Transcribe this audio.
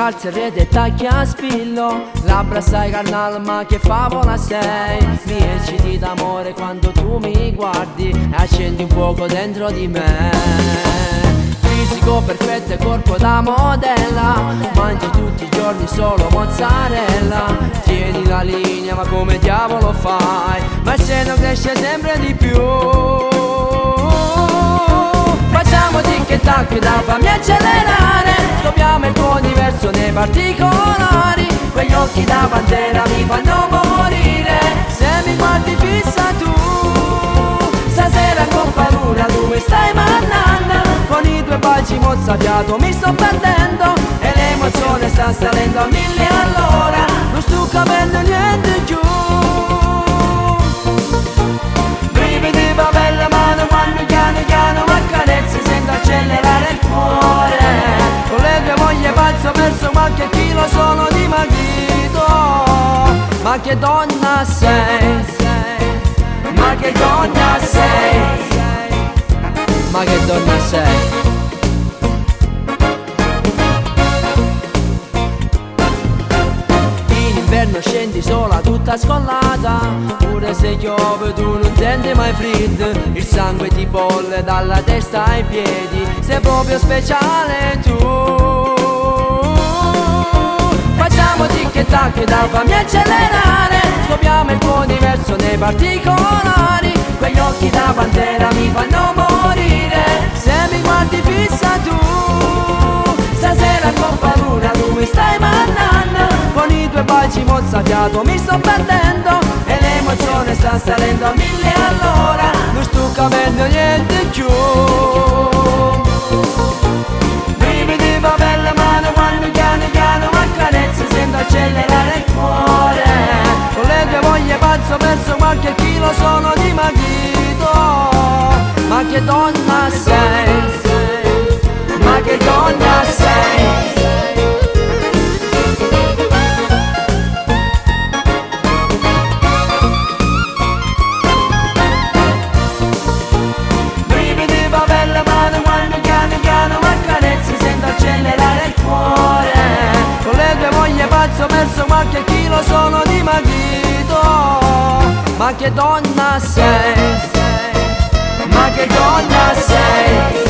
calze, rete e tacchi a spillo, labbra assai carnal ma che favola sei. Mi ecciti d'amore quando tu mi guardi e accendi un fuoco dentro di me. Fisico perfetto e corpo da modella, mangi tutti i giorni solo mozzarella. Tieni la linea ma come diavolo fai? Ma il seno cresce sempre di più. Facciamo tic e tac da fammi accelerare, scopriamo il tuo universo nei particolari. Quegli occhi da pantera mi fanno morire, se mi guardi fissa tu. Stasera con paura tu mi stai mandando, con i tuoi baci mozzafiato mi sto perdendo, e l'emozione sta salendo a 1000 all'ora, non sto capendo niente più. Brividi papelle mano quando piano piano mi accarezzi, sento accelerare il cuore. Con le tue voglie pazzo perso qualche chilo sono dimagrito. Ma che donna sei, ma che donna sei, ma che donna sei. In inverno scendi sola tutta scollata, pure se piove tu non senti mai freddo. Il sangue ti bolle dalla testa ai piedi, sei proprio speciale tu. Facciamo tic e tac da fammi accelerare, scopriamo il tuo universo nei particolari. Quegli occhi da pantera mi fanno morire, se mi guardi fissa tu. Stasera con paura tu mi stai mandando, con i tuoi baci mozzafiato mi sto perdendo, e l'emozione sta salendo a 1000 all'ora, non sto capendo niente più. Brividi papelle mano quando piano piano mi accarezzi, sento accelerare il cuore. Con le tue voglie pazzo perso qualche chilo sono dimagrito. Ma che donna sei, ma che donna sei. Brividi papelle mano quando piano piano mi accarezzi, sento accelerare il cuore. Con le tue voglie pazzo perso qualche chilo sono dimagrito. Ma che donna sei, ma che donna sei.